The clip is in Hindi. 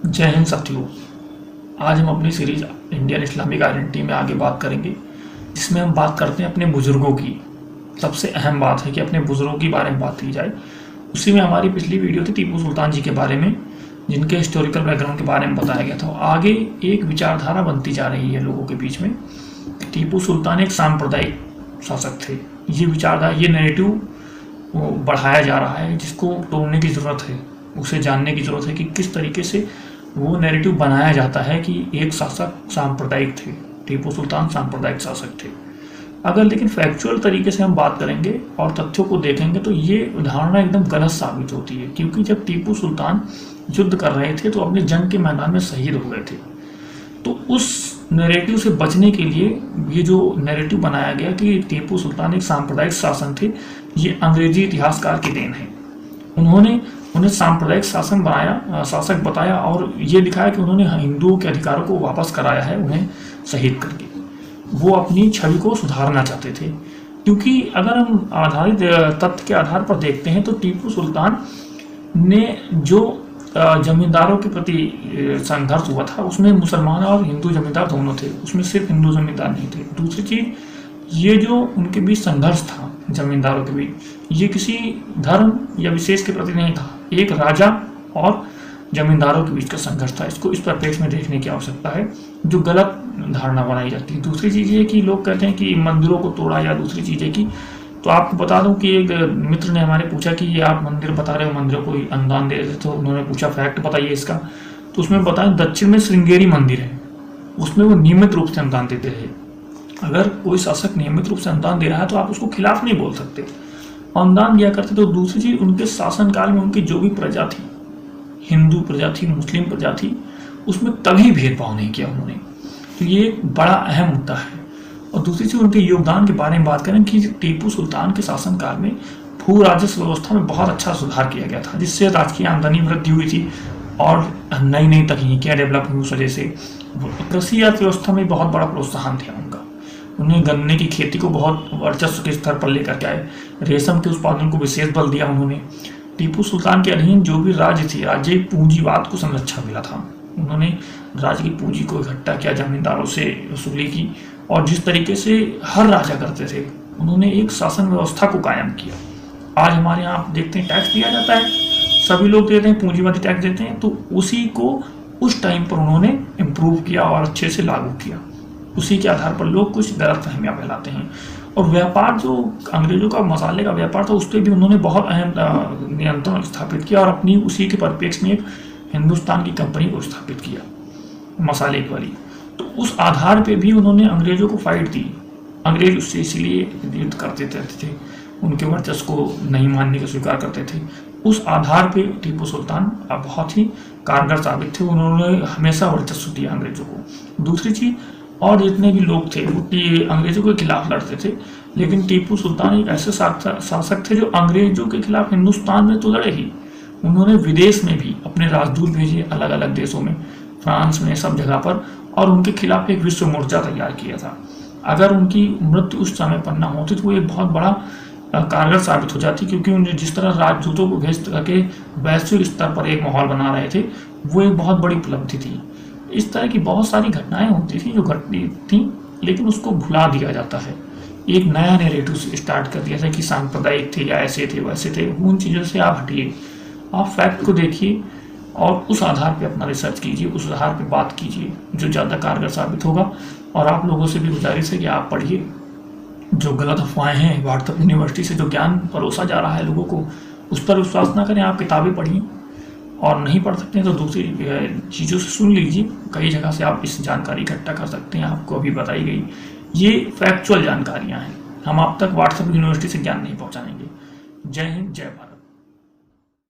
जय हिंद साथियों। आज हम अपनी सीरीज इंडियन इस्लामिक आइडेंटिटी में आगे बात करेंगे, जिसमें हम बात करते हैं अपने बुजुर्गों की। सबसे अहम बात है कि अपने बुजुर्गों के बारे में बात की जाए। उसी में हमारी पिछली वीडियो थी टीपू सुल्तान जी के बारे में, जिनके हिस्टोरिकल बैकग्राउंड के बारे में बताया गया था। आगे एक विचारधारा बनती जा रही है लोगों के बीच में। टीपू सुल्तान एक सांप्रदायिक शासक थे। ये विचारधारा, ये नैरेटिव बढ़ाया जा रहा है, जिसको तोड़ने की ज़रूरत है। उसे जानने की ज़रूरत है कि किस तरीके से वो नैरेटिव बनाया जाता है कि एक शासक सांप्रदायिक थे, टीपू सुल्तान सांप्रदायिक शासक थे। अगर लेकिन फैक्चुअल तरीके से हम बात करेंगे और तथ्यों को देखेंगे तो ये धारणा एकदम गलत साबित होती है, क्योंकि जब टीपू सुल्तान युद्ध कर रहे थे तो अपनी जंग के मैदान में शहीद हो गए थे। तो उस नैरेटिव से बचने के लिए ये जो नैरेटिव बनाया गया कि टीपू सुल्तान एक सांप्रदायिक शासन थे, ये अंग्रेजी इतिहासकार की देन है। उन्होंने उन्हें सांप्रदायिक शासक बताया और ये दिखाया कि उन्होंने हिंदुओं के अधिकारों को वापस कराया है, उन्हें शहीद करके। वो अपनी छवि को सुधारना चाहते थे, क्योंकि अगर हम आधारित तथ्य के आधार पर देखते हैं तो टीपू सुल्तान ने जो जमींदारों के प्रति संघर्ष हुआ था, उसमें मुसलमान और हिंदू जमींदार दोनों थे, उसमें सिर्फ हिंदू जमींदार नहीं थे। दूसरी चीज, ये जो उनके बीच संघर्ष था जमींदारों के बीच, ये किसी धर्म या विशेष के प्रति नहीं था, एक राजा और जमींदारों के बीच का संघर्ष था। इसको इस परिप्रेक्ष्य में देखने की आवश्यकता है, जो गलत धारणा बनाई जाती है। दूसरी चीज़ ये कि लोग कहते हैं कि मंदिरों को तोड़ा, या दूसरी चीज़ है कि, तो आपको बता दूं कि एक मित्र ने हमारे पूछा कि ये आप मंदिर बता रहे हो, मंदिरों को अनुदान दे रहे थे, तो उन्होंने पूछा फैक्ट बताइए इसका। तो उसमें बताया दक्षिण में श्रृंगेरी मंदिर है, उसमें वो नियमित रूप से अनुदान देते रहे। अगर कोई शासक नियमित रूप से अनुदान दे रहा है तो आप उसको खिलाफ नहीं बोल सकते, अनुदान दिया करते। तो दूसरी चीज, उनके शासनकाल में उनकी जो भी प्रजा थी, हिंदू प्रजा थी, मुस्लिम प्रजा थी, उसमें कभी भेदभाव नहीं किया उन्होंने। तो ये एक बड़ा अहम मुद्दा है। और दूसरी चीज, उनके योगदान के बारे में बात करें कि टीपू सुल्तान के शासनकाल में भू राजस्व व्यवस्था में बहुत अच्छा सुधार किया गया था, जिससे राजकीय आमदनी वृद्धि हुई थी और नई नई तकनीकें डेवलप हुई उस वजह से। कृषि अर्थव्यवस्था में बहुत बड़ा प्रोत्साहन था उनका। उन्हें गन्ने की खेती को बहुत वर्चस्व के स्तर पर लेकर के आए, रेशम के उत्पादन को विशेष बल दिया उन्होंने। टीपू सुल्तान के अधीन जो भी राज्य थी, राज्य पूंजीवाद को संरक्षण मिला था। उन्होंने राज्य की पूंजी को इकट्ठा किया, जमींदारों से वसूली की, और जिस तरीके से हर राजा करते थे, उन्होंने एक शासन व्यवस्था को कायम किया। आज हमारे यहाँ आप देखते हैं टैक्स दिया जाता है, सभी लोग देते हैं, पूंजीवादी टैक्स देते हैं। तो उसी को उस टाइम पर उन्होंने इम्प्रूव किया और अच्छे से लागू किया। उसी के आधार पर लोग कुछ गलत फहमियाँ फैलाते हैं। और व्यापार, जो अंग्रेजों का मसाले का व्यापार था, उस पर भी उन्होंने बहुत अहम नियंत्रण स्थापित किया और अपनी उसी के परिप्रेक्ष्य में एक हिंदुस्तान की कंपनी को स्थापित किया, मसाले वाली। तो उस आधार पे भी उन्होंने अंग्रेजों को फाइट दी। अंग्रेज उससे इसीलिए युद्ध करते रहते थे, उनके वर्चस्व को नहीं मानने का स्वीकार करते थे। उस आधार पे टीपू सुल्तान बहुत ही कारगर साबित थे, उन्होंने हमेशा वर्चस्व दिया अंग्रेजों को। दूसरी चीज, और जितने भी लोग थे वो अंग्रेजों के खिलाफ लड़ते थे, लेकिन टीपू सुल्तान एक ऐसे शासक थे जो अंग्रेजों के खिलाफ हिंदुस्तान में तो लड़े ही, उन्होंने विदेश में भी अपने राजदूत भेजे, अलग अलग देशों में, फ्रांस में, सब जगह पर, और उनके खिलाफ एक विश्व मोर्चा तैयार किया था। अगर उनकी मृत्यु उस समय पर न होती तो वो एक बहुत बड़ा कारगर साबित हो जाती, क्योंकि उन्हें जिस तरह राजदूतों को भेज करके वैश्विक स्तर पर एक माहौल बना रहे थे, वो एक बहुत बड़ी उपलब्धि थी। इस तरह की बहुत सारी घटनाएं होती थी जो घटती थी, लेकिन उसको भुला दिया जाता है। एक नया नैरेटिव स्टार्ट कर दिया था कि सांप्रदायिक थे, या ऐसे थे वैसे थे। उन चीज़ों से आप हटिए, आप फैक्ट को देखिए और उस आधार पे अपना रिसर्च कीजिए, उस आधार पे बात कीजिए, जो ज़्यादा कारगर साबित होगा। और आप लोगों से भी गुजारिश है कि आप पढ़िए। जो गलत अफवाहें हैं, व्हाट्सएप यूनिवर्सिटी से जो ज्ञान परोसा जा रहा है लोगों को, उस पर विश्वास ना करें। आप किताबें पढ़िए, और नहीं पढ़ सकते हैं तो दूसरी चीज़ों से सुन लीजिए। कई जगह से आप इस जानकारी इकट्ठा कर सकते हैं, आपको अभी बताई गई ये फैक्चुअल जानकारियाँ हैं। हम आप तक व्हाट्सएप यूनिवर्सिटी से ज्ञान नहीं पहुँचाएंगे। जय हिंद, जय भारत।